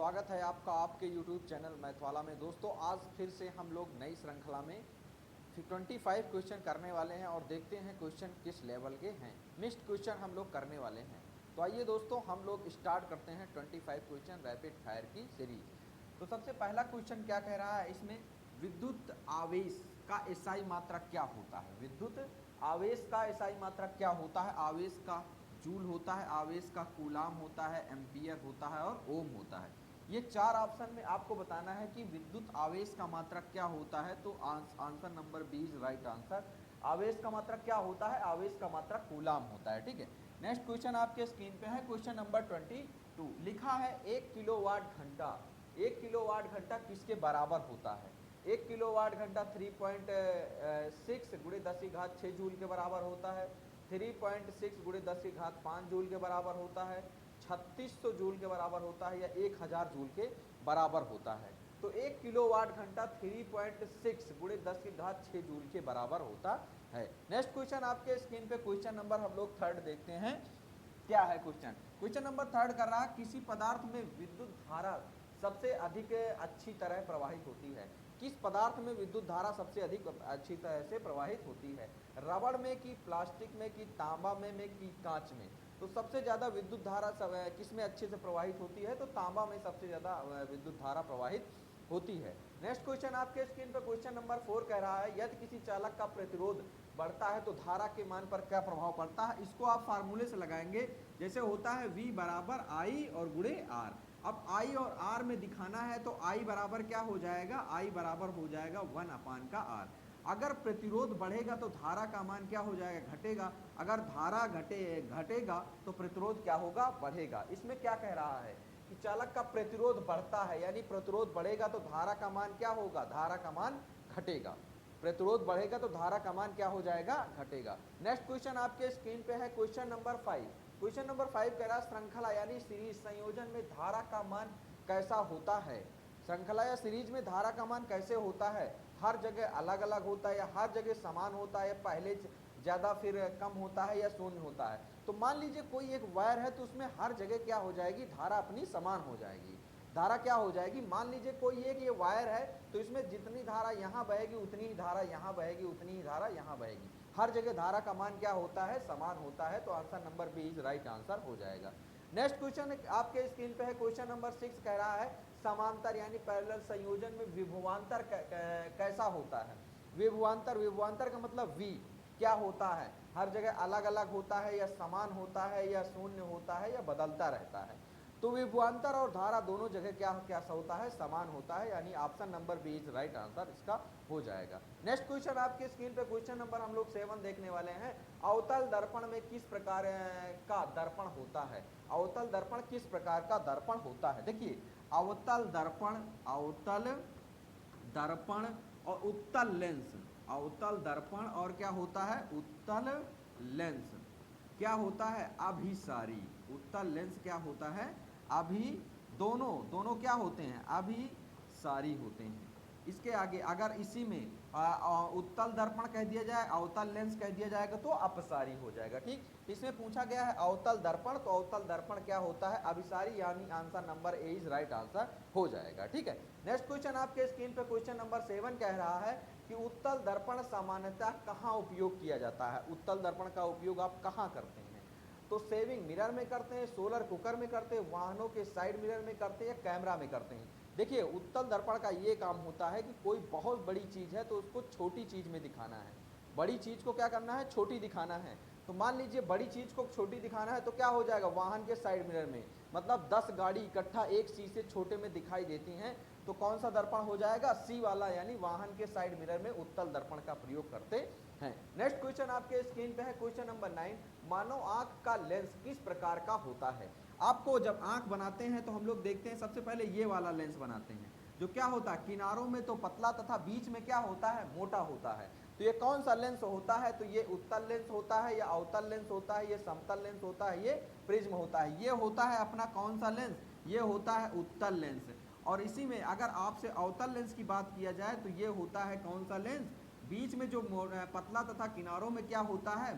स्वागत है आपका आपके YouTube चैनल मैथ वाला में। दोस्तों आज फिर से हम लोग नई श्रृंखला में 25 क्वेश्चन करने वाले हैं और देखते हैं क्वेश्चन किस लेवल के हैं। मिक्स्ड क्वेश्चन हम लोग करने वाले हैं। तो आइए दोस्तों हम लोग स्टार्ट करते हैं 25 क्वेश्चन रैपिड फायर की सीरीज। तो सबसे पहला क्वेश्चन क्या कह रहा है, इसमें विद्युत आवेश का एसआई मात्रक क्या होता है। विद्युत आवेश का एसआई मात्रक क्या होता है। आवेश का जूल होता है, आवेश का कूलाम होता है, एम्पियर होता है और ओम होता है। ये चार ऑप्शन में आपको बताना है कि विद्युत आवेश का मात्रक क्या होता है। तो answer number B is right answer. आवेश का मात्रक क्या होता है, आवेश का मात्रक कूलाम होता है। ठीक है, नेक्स्ट क्वेश्चन आपके स्क्रीन पे है क्वेश्चन नंबर 22। लिखा है 1 किलोवाट घंटा। 1 किलोवाट घंटा किसके बराबर होता है। 1 किलोवाट घंटा 3.6 गुणे 10 की घात 6 जूल के बराबर होता है। 3.6 गुणे 10 की घात 5 जूल के बराबर होता है। 3600 जूल के बराबर होता है या 1000 जूल के बराबर होता है। तो 1 किलोवाट घंटा 3.6 गुणे 10 की घात 6 जूल के बराबर होता है। नेक्स्ट क्वेश्चन आपके स्क्रीन पे क्वेश्चन नंबर हम लोग थर्ड देखते हैं क्या है क्वेश्चन। क्वेश्चन नंबर थर्ड कर रहा है किसी पदार्थ में विद्युत धारा सबसे अधिक अच्छी तरह प्रवाहित होती है। किस पदार्थ में विद्युत धारा सबसे अधिक अच्छी तरह से प्रवाहित होती है। रबड़ में कि प्लास्टिक में कि तांबा में कि कांच में। तो सबसे ज़्यादा विद्युत धारा किस में अच्छे से प्रवाहित होती है, तो तांबा में सबसे ज़्यादा विद्युत धारा प्रवाहित होती है। नेक्स्ट क्वेश्चन आपके स्क्रीन पर क्वेश्चन नंबर 4 कह रहा है यदि किसी चालक का प्रतिरोध बढ़ता है तो धारा के मान पर क्या प्रभाव पड़ता है। इसको आप फार्मूले से लगाएंगे, जैसे होता है V बराबर I और गुणे R। अब I और R में दिखाना है तो I बराबर क्या हो जाएगा, I बराबर हो जाएगा 1/R। अगर प्रतिरोध बढ़ेगा तो धारा का मान क्या हो जाएगा, घटेगा। अगर धारा घटेगा तो प्रतिरोध क्या होगा, बढ़ेगा। इसमें क्या कह रहा है कि चालक का प्रतिरोध बढ़ता है, यानी प्रतिरोध बढ़ेगा तो धारा का मान क्या होगा, धारा का मान घटेगा। प्रतिरोध बढ़ेगा तो धारा का मान क्या हो जाएगा, घटेगा। नेक्स्ट क्वेश्चन आपके स्क्रीन पे है क्वेश्चन नंबर 5। क्वेश्चन नंबर 5 कह रहा है श्रृंखला यानी सीरीज संयोजन में धारा का मान कैसा होता है। श्रृंखला या सीरीज में धारा का मान कैसे होता है, हर जगह अलग अलग होता है या हर जगह समान होता है, पहले ज़्यादा फिर कम होता है या शून्य होता है। तो मान लीजिए कोई एक वायर है तो उसमें हर जगह क्या हो जाएगी, धारा अपनी समान हो जाएगी। धारा क्या हो जाएगी, मान लीजिए कोई एक ये वायर है तो इसमें जितनी धारा यहाँ बहेगी उतनी ही धारा यहाँ बहेगी, उतनी ही धारा यहाँ बहेगी। हर जगह धारा का मान क्या होता है, समान होता है। तो answer number B is right answer हो जाएगा। नेक्स्ट क्वेश्चन आपके स्क्रीन पे है क्वेश्चन नंबर 6 कह रहा है समांतर यानी पैरेलल संयोजन में विभवांतर कैसा होता है। विभवांतर का मतलब वी क्या होता है, हर जगह अलग अलग होता है या समान होता है या शून्य होता है या बदलता रहता है। तो विभवांतर और धारा दोनों जगह क्या क्या होता है, समान होता है, यानी option number B is right answer इसका हो जाएगा। नेक्स्ट क्वेश्चन आपके स्क्रीन पे क्वेश्चन नंबर हम लोग 7 देखने वाले हैं। अवतल दर्पण में किस प्रकार का दर्पण होता है। अवतल दर्पण किस प्रकार का दर्पण होता है। देखिए अवतल दर्पण और उत्तल लेंस। अवतल दर्पण और क्या होता है, उत्तल लेंस क्या होता है, अभिसारी। उत्तल लेंस क्या होता है, अभी दोनों क्या होते हैं, अभिसारी होते हैं। इसके आगे अगर इसी में उत्तल दर्पण कह दिया जाए, अवतल लेंस कह दिया जाएगा तो अपसारी हो जाएगा। ठीक, इसमें पूछा गया है अवतल दर्पण, तो अवतल दर्पण क्या होता है, अभिसारी, यानी answer number A is right answer हो जाएगा। ठीक है, नेक्स्ट क्वेश्चन आपके स्क्रीन पे क्वेश्चन नंबर 7 कह रहा है कि उत्तल दर्पण सामान्यतः कहाँ उपयोग किया जाता है। उत्तल दर्पण का उपयोग आप कहाँ करते हैं, तो सेविंग मिरर में करते हैं, सोलर कुकर में करते हैं, वाहनों के साइड मिरर में करते हैं या कैमरा में करते हैं। देखिए उत्तल दर्पण का ये काम होता है कि कोई बहुत बड़ी चीज़ है तो उसको छोटी चीज़ में दिखाना है, बड़ी चीज़ को क्या करना है, छोटी दिखाना है। तो मान लीजिए बड़ी चीज़ को छोटी दिखाना है तो क्या हो जाएगा, वाहन के साइड मिरर में, मतलब 10 गाड़ी इकट्ठा एक शीशे छोटे में दिखाई देती हैं, तो कौन सा दर्पण हो जाएगा, सी वाला, यानी वाहन के साइड मिरर में उत्तल दर्पण का प्रयोग करते हैं। नेक्स्ट क्वेश्चन आपके स्क्रीन पे है क्वेश्चन नंबर 9। मानव आंख का लेंस किस प्रकार का होता है। आपको जब आंख बनाते हैं तो हम लोग देखते हैं सबसे पहले ये वाला लेंस बनाते हैं, जो क्या होता है, किनारों में तो पतला तथा बीच में क्या होता है, मोटा होता है। तो ये कौन सा लेंस होता है, तो ये उत्तल लेंस होता है या अवतल लेंस होता है, ये समतल लेंस होता है, ये प्रिज्म होता है। ये होता है अपना कौन सा लेंस, ये होता है उत्तल लेंस। और इसी में अगर आपसे अवतल लेंस की बात किया जाए तो ये होता है कौन सा लेंस, बीच में जो पतला तथा किनारों में क्या होता है,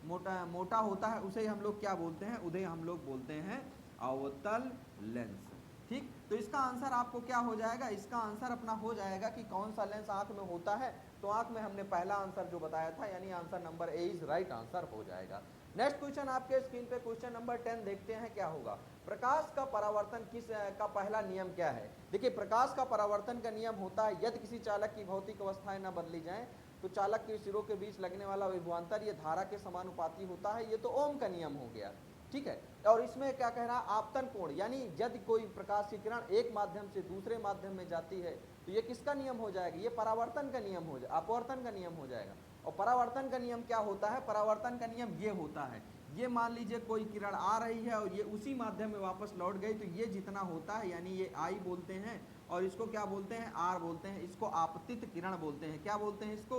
मोटा होता है, उसे हम लोग क्या बोलते हैं, उसे हम लोग बोलते हैं अवतल लेंस। ठीक। तो इसका आंसर आपको क्या हो जाएगा, इसका आंसर अपना हो जाएगा कि कौन सा लेंस आंख में होता है, तो आंख में हमने पहला आंसर जो बताया था, यानी answer number A is right answer हो जाएगा। नेक्स्ट क्वेश्चन आपके स्क्रीन पे क्वेश्चन नंबर 10 देखते हैं क्या होगा। प्रकाश का परावर्तन किस का पहला नियम क्या है। देखिए प्रकाश का परावर्तन का नियम होता है यदि किसी चालक की भौतिक अवस्थाएं न बदली जाएं तो चालक के सिरों के बीच लगने वाला विभवांतर ये धारा के समानुपाती होता है। ये तो ओम का नियम हो गया, ठीक है। और इसमें क्या कह रहा है, आपतन कोण, यानी यदि कोई प्रकाश की किरण एक माध्यम से दूसरे माध्यम में जाती है तो ये किसका नियम हो जाएगा, ये परावर्तन का नियम हो जाएगा, अपवर्तन का नियम हो जाएगा। और परावर्तन का नियम क्या होता है, परावर्तन का नियम ये होता है, ये मान लीजिए कोई किरण आ रही है और ये उसी माध्यम में वापस लौट गई तो ये जितना होता है, यानी ये आई बोलते हैं और इसको क्या बोलते हैं, आर बोलते हैं। इसको आपतित किरण बोलते हैं, क्या बोलते हैं, इसको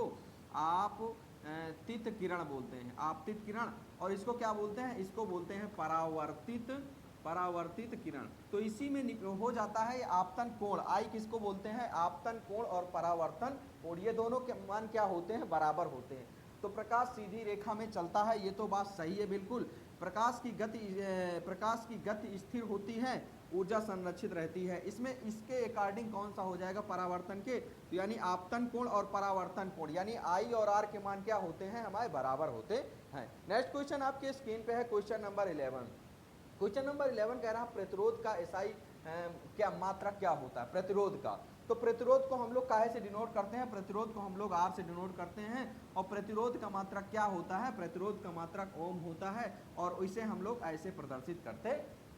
आपतित किरण बोलते हैं, आपतित किरण। और इसको क्या बोलते हैं, इसको बोलते हैं परावर्तित किरण। तो इसी में हो जाता है ये आपतन कोण, आई किसको बोलते हैं, आपतन कोण और परावर्तन कोण, ये दोनों के मान क्या होते हैं, बराबर होते हैं। तो प्रकाश सीधी रेखा में चलता है, ये तो बात सही है बिल्कुल। प्रकाश की गति स्थिर होती है, ऊर्जा संरक्षित रहती है। इसमें इसके अकॉर्डिंग कौन सा हो जाएगा, परावर्तन के, तो यानी आपतन कोण और परावर्तन कोण, यानी आई और आर के मान क्या होते हैं, हमारे बराबर होते हैं। नेक्स्ट क्वेश्चन आपके स्क्रीन पे है क्वेश्चन नंबर 11। क्वेश्चन नंबर 11 कह रहा है प्रतिरोध का एसआई क्या मात्रा क्या होता है, प्रतिरोध का। तो प्रतिरोध को हम लोग काहे से डिनोट करते हैं, प्रतिरोध को हम लोग आर से डिनोट करते हैं। और प्रतिरोध का मात्रक क्या होता है, प्रतिरोध का मात्रक ओम होता है और इसे हम लोग ऐसे प्रदर्शित करते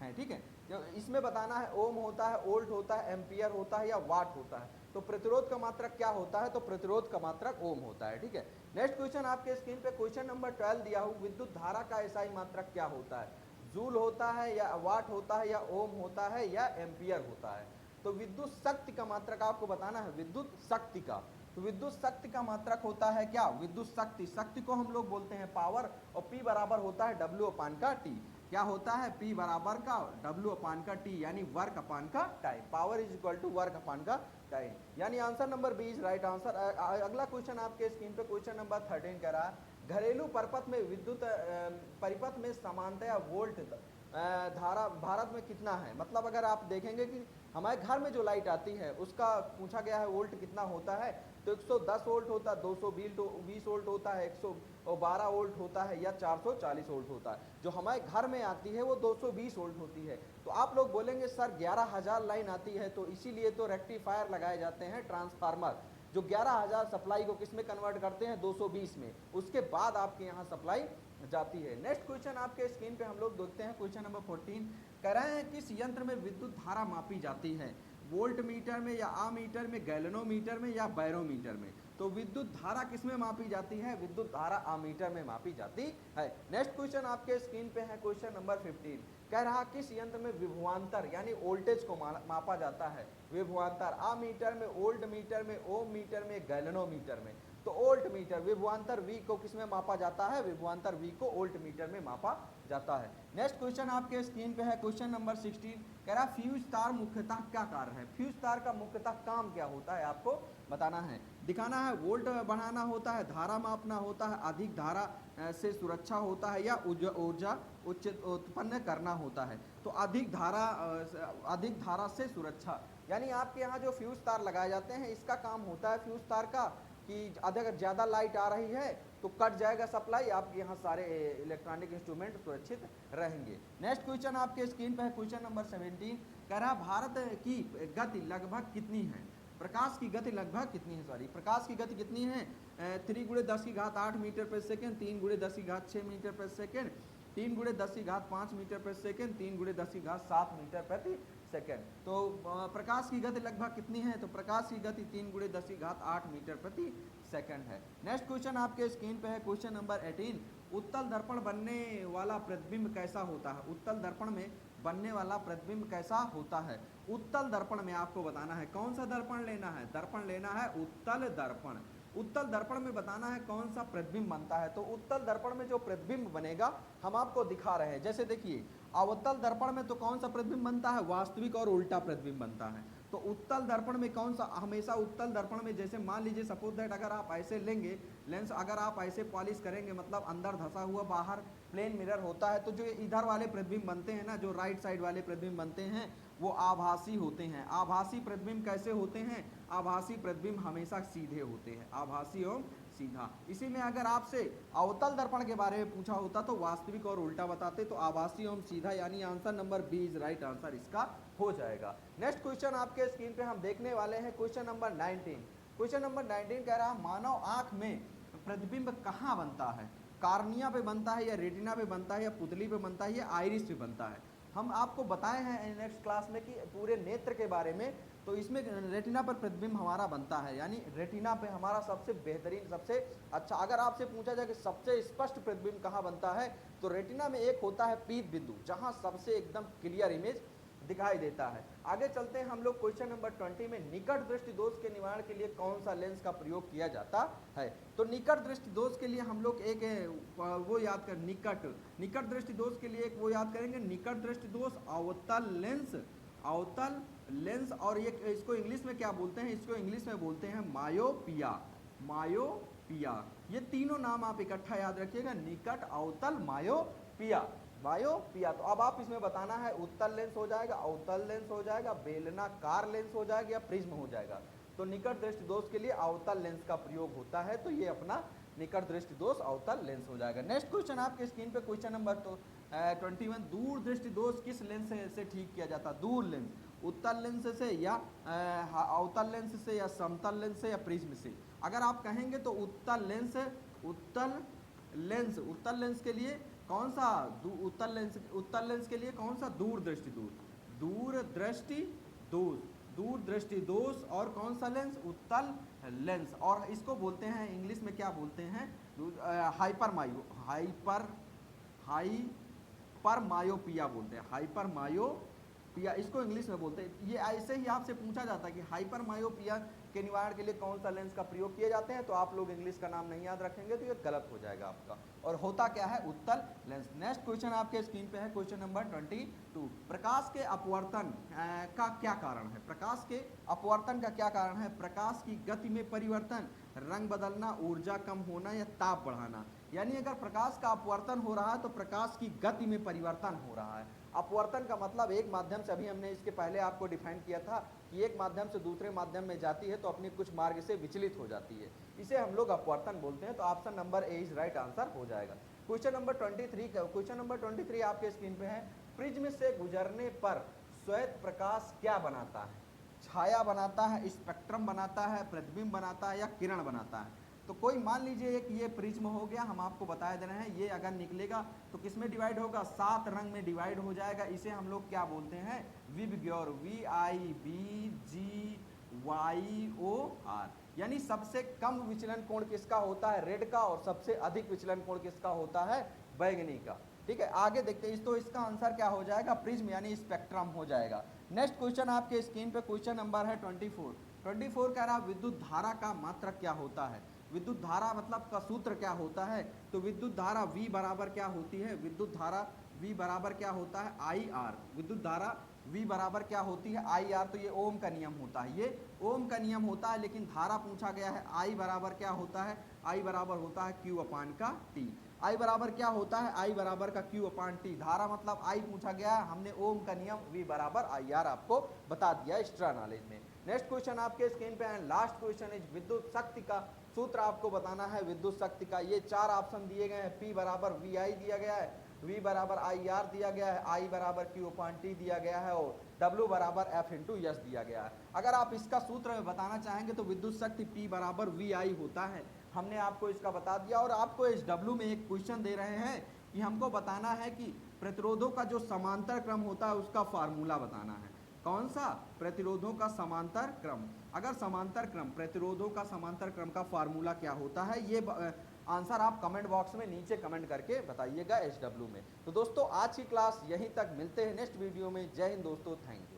हैं, ठीक है। जो इसमें बताना है ओम होता है, वोल्ट होता है, एम्पियर होता है या वाट होता है। तो प्रतिरोध का मात्रक क्या होता है, तो प्रतिरोध का मात्रक ओम होता है, ठीक है। नेक्स्ट क्वेश्चन आपके स्क्रीन पे क्वेश्चन नंबर 12 दिया हो, विद्युत धारा का एसआई मात्रक क्या होता है, जूल होता है या वाट होता है या ओम होता है या एम्पियर होता है। तो विद्युत शक्ति का मात्रक आपको बताना है, विद्युत शक्ति का। तो विद्युत शक्ति का मात्रक होता है क्या, विद्युत शक्ति, शक्ति को हम लोग बोलते हैं पावर, और P बराबर होता है W अपान का T। क्या होता है, P बराबर का W अपान का T, यानी वर्क अपान का time, power is equal to work upon का टाइम, यानी आंसर नंबर 20 राइट आंसर। अगला क्वेश्चन आपके स्क्रीन पे क्वेश्चन नंबर 13 कह रहा है घरेलू परिपथ में विद्युत परिपथ में समानतया वोल्ट धारा भारत में कितना है। मतलब अगर आप देखेंगे कि हमारे घर में जो लाइट आती है उसका पूछा गया है वोल्ट कितना होता है, तो 110 वोल्ट होता है, 220 वोल्ट होता है, 112 वोल्ट होता है या 440 वोल्ट होता है। जो हमारे घर में आती है वो 220 वोल्ट होती है। तो आप लोग बोलेंगे सर 11,000 लाइन आती है तो इसीलिए तो रेक्टिफायर लगाए जाते हैं, ट्रांसफार्मर जो 11,000 सप्लाई को किस में कन्वर्ट करते हैं, 220 में, उसके बाद आपके यहाँ सप्लाई जाती है। नेक्स्ट क्वेश्चन आपके स्क्रीन पे हम लोग देखते हैं क्वेश्चन नंबर 14 कह रहे हैं किस यंत्र में विद्युत धारा मापी जाती है, वोल्ट मीटर में या आमीटर में, गैल्वेनोमीटर में या बैरोमीटर में। तो विद्युत धारा किस में मापी जाती है, विद्युत धारा आमीटर में मापी जाती है। नेक्स्ट क्वेश्चन आपके स्क्रीन पे है क्वेश्चन नंबर 15 कह रहा किस यंत्र में विभवांतर यानी वोल्टेज को मापा जाता है, विभवांतर आमीटर में, वोल्ट मीटर में, ओम मीटर में, गैल्वेनोमीटर में। तो वोल्ट मीटर, विभवांतर V को किस में मापा जाता है, विभवांतर V को वोल्ट मीटर में मापा जाता है। नेक्स्ट क्वेश्चन आपके स्क्रीन पे है क्वेश्चन नंबर 16 कह रहा फ्यूज तार मुख्यतः क्या कार्य है, फ्यूज तार का मुख्यतः काम क्या होता है आपको बताना है। दिखाना है वोल्ट बढ़ाना होता है, धारा मापना होता है, अधिक धारा से सुरक्षा होता है या ऊर्जा उत्पन्न करना होता है। तो अधिक धारा से सुरक्षा, यानी आपके यहाँ जो फ्यूज तार लगाए जाते हैं इसका काम होता है फ्यूज तार का कि अगर ज़्यादा लाइट आ रही है तो कट जाएगा सप्लाई, आपके यहाँ सारे इलेक्ट्रॉनिक इंस्ट्रूमेंट सुरक्षित रहेंगे। नेक्स्ट क्वेश्चन आपके स्क्रीन पे है क्वेश्चन नंबर 17 कह रहा भारत की गति लगभग कितनी है, प्रकाश की गति लगभग कितनी है, प्रकाश की गति कितनी है, 3 × 10⁸ मीटर प्रति सेकेंड, 3 × 10⁶ मीटर प्रति सेकेंड, 3 × 10⁵ मीटर प्रति सेकेंड, 3 × 10⁷ मीटर प्रति सेकेंड। तो प्रकाश की गति लगभग कितनी है, तो प्रकाश की गति 3 × 10⁸ मीटर प्रति सेकेंड है। नेक्स्ट क्वेश्चन आपके स्क्रीन पे है क्वेश्चन नंबर 18 उत्तल दर्पण बनने वाला प्रतिबिंब कैसा होता है, उत्तल दर्पण में बनने वाला प्रतिबिंब कैसा होता है। उत्तल दर्पण में आपको बताना है कौन सा दर्पण लेना है, दर्पण लेना है उत्तल दर्पण। उत्तल दर्पण में बताना है कौन सा प्रतिबिंब बनता है। तो उत्तल दर्पण में जो प्रतिबिंब बनेगा हम आपको दिखा रहे हैं, जैसे देखिए अवतल दर्पण में तो कौन सा प्रतिबिंब बनता है, वास्तविक और उल्टा प्रतिबिंब बनता है। तो उत्तल दर्पण में कौन सा, हमेशा उत्तल दर्पण में जैसे मान लीजिए सपोज दैट अगर आप ऐसे लेंगे लेंस, अगर आप ऐसे पॉलिश करेंगे मतलब अंदर धंसा हुआ बाहर प्लेन मिरर होता है, तो जो इधर वाले प्रतिबिंब बनते हैं ना, जो राइट साइड वाले प्रतिबिंब बनते हैं वो आभासी होते हैं। आभासी प्रतिबिंब कैसे होते हैं? आभासी प्रतिबिंब हमेशा सीधे होते हैं, आभासी एवं सीधा। इसी में अगर आपसे अवतल दर्पण के बारे में पूछा होता तो वास्तविक और उल्टा बताते, तो आभासी एवं सीधा, यानी answer number B is right answer इसका हो जाएगा। नेक्स्ट क्वेश्चन आपके स्क्रीन पे हम देखने वाले हैं क्वेश्चन नंबर 19। क्वेश्चन नंबर 19 कह रहा है मानव आंख में प्रतिबिंब कहाँ बनता है? कार्निया पे बनता है, या रेटिना पे बनता है, या पुतली पे बनता है, या आइरिस पे बनता है? हम आपको बताए हैं नेक्स्ट क्लास में कि पूरे नेत्र के बारे में, तो इसमें रेटिना पर प्रतिबिंब हमारा बनता है, यानी रेटिना पे हमारा सबसे बेहतरीन, सबसे अच्छा। अगर आपसे पूछा जाए कि सबसे स्पष्ट प्रतिबिंब कहाँ बनता है, तो रेटिना में एक होता है पीत बिंदु, जहाँ सबसे एकदम क्लियर इमेज दिखाई देता है। आगे चलते हैं हम लोग क्वेश्चन नंबर 20 में, निकट दृष्टि दोष के निवारण के लिए कौन सा लेंस का प्रयोग किया जाता है? तो निकट दृष्टि दोष के लिए हम लोग एक वो याद कर, निकट दृष्टि दोष के लिए एक वो याद करेंगे, निकट दृष्टि दोष अवतल लेंस, और ये इसको इंग्लिश में क्या बोलते हैं? इसको इंग्लिश में बोलते हैं मायोपिया। ये तीनों नाम आप इकट्ठा याद रखिएगा, निकट, अवतल, मायोपिया। तो अब आप इसमें बताना है उत्तल लेंस हो जाएगा, अवतल लेंस हो जाएगा, बेलनाकार लेंस हो जाएगा, या प्रिज्म हो जाएगा। तो निकट दृष्टि दोष के लिए अवतल लेंस का प्रयोग होता है, तो ये अपना निकट दृष्टि दोष अवतल लेंस हो जाएगा। नेक्स्ट क्वेश्चन आपके स्क्रीन पे क्वेश्चन नंबर 21, दूर दृष्टि दोष किस लेंस से ठीक किया जाता है? दूर लेंस, उत्तल लेंस से, या अवतल लेंस से, या समतल लेंस से, या प्रिज्म से? अगर आप कहेंगे तो उत्तल लेंस के लिए कौन सा? उत्तल लेंस के लिए कौन सा? दूर दृष्टि दोष, और कौन सा लेंस? उत्तल लेंस। और इसको बोलते हैं इंग्लिश में क्या बोलते हैं? हाइपर मायोपिया बोलते हैं, हाइपर मायोपिया इसको इंग्लिश में बोलते हैं। ये ऐसे ही आपसे पूछा जाता है कि हाइपर मायोपिया के निवारण के लिए कौन सा लेंस का प्रयोग किए जाते हैं, तो आप लोग इंग्लिश का नाम नहीं याद रखेंगे तो ये गलत हो जाएगा आपका, और होता क्या है? उत्तल लेंस। नेक्स्ट क्वेश्चन आपके स्क्रीन पे है क्वेश्चन नंबर 22, प्रकाश के अपवर्तन का क्या कारण है? प्रकाश के अपवर्तन का क्या कारण है? प्रकाश की गति में परिवर्तन, रंग बदलना, ऊर्जा कम होना, या ताप बढ़ाना? यानी अगर प्रकाश का अपवर्तन हो रहा है तो प्रकाश की गति में परिवर्तन हो रहा है। अपवर्तन का मतलब एक माध्यम से, अभी हमने इसके पहले आपको डिफाइन किया था कि एक माध्यम से दूसरे माध्यम में जाती है तो अपने कुछ मार्ग से विचलित हो जाती है, इसे हम लोग अपवर्तन बोलते हैं। तो option number A is right answer हो जाएगा। क्वेश्चन नंबर 23 आपके स्क्रीन पे है, प्रिज्म से गुजरने पर श्वेत प्रकाश क्या बनाता है? छाया बनाता है, स्पेक्ट्रम बनाता है, प्रतिबिंब बनाता है, या किरण बनाता है? तो कोई मान लीजिए कि ये प्रिज्म हो गया, हम आपको बता दे रहे हैं, ये अगर निकलेगा तो किस में डिवाइड होगा? 7 रंग में डिवाइड हो जाएगा। इसे हम लोग क्या बोलते हैं? विबग्योर, VIBGYOR, यानी सबसे कम विचलन कोण किसका होता है? रेड का, और सबसे अधिक विचलन कोण किसका होता है? बैगनी का। ठीक है, आगे देखते हैं। तो इसका आंसर क्या हो जाएगा? प्रिज्म यानी स्पेक्ट्रम हो जाएगा। नेक्स्ट क्वेश्चन आपके स्क्रीन पे क्वेश्चन नंबर है 24 कह रहा विद्युत धारा का मात्रक क्या होता है? विद्युत धारा मतलब का सूत्र क्या होता है? तो विद्युत धारा V बराबर क्या होती है? विद्युत धारा V बराबर क्या होता है? IR। विद्युत धारा V बराबर क्या होती है? IR। तो ये ओम का नियम होता है, ये ओम का नियम होता है, लेकिन धारा पूछा गया है। I बराबर क्या होता है? I बराबर होता है Q अपान का T। I बराबर क्या होता है? I बराबर का Q अपान T। धारा मतलब I पूछा गया है, हमने ओम का नियम V बराबर IR आपको बता दिया एक्स्ट्रा नॉलेज में। नेक्स्ट क्वेश्चन आपके स्क्रीन पे है, लास्ट क्वेश्चन इज विद्युत शक्ति का सूत्र आपको बताना है। विद्युत शक्ति का ये 4 ऑप्शन दिए गए हैं। P बराबर VI दिया गया है, V बराबर IR दिया गया है, I बराबर Q अपान T दिया गया है, और W बराबर F इंटू S दिया गया है। अगर आप इसका सूत्र बताना चाहेंगे तो विद्युत शक्ति P बराबर VI होता है, हमने आपको इसका बता दिया। और आपको इस W में एक क्वेश्चन दे रहे हैं कि हमको बताना है कि प्रतिरोधों का जो समांतर क्रम होता है उसका फार्मूला बताना है। कौन सा? प्रतिरोधों का समांतर क्रम। अगर समांतर क्रम, प्रतिरोधों का समांतर क्रम का फार्मूला क्या होता है, ये आंसर आप कमेंट बॉक्स में नीचे कमेंट करके बताइएगा SW में। तो दोस्तों आज की क्लास यहीं तक, मिलते हैं नेक्स्ट वीडियो में। जय हिंद दोस्तों, थैंक यू।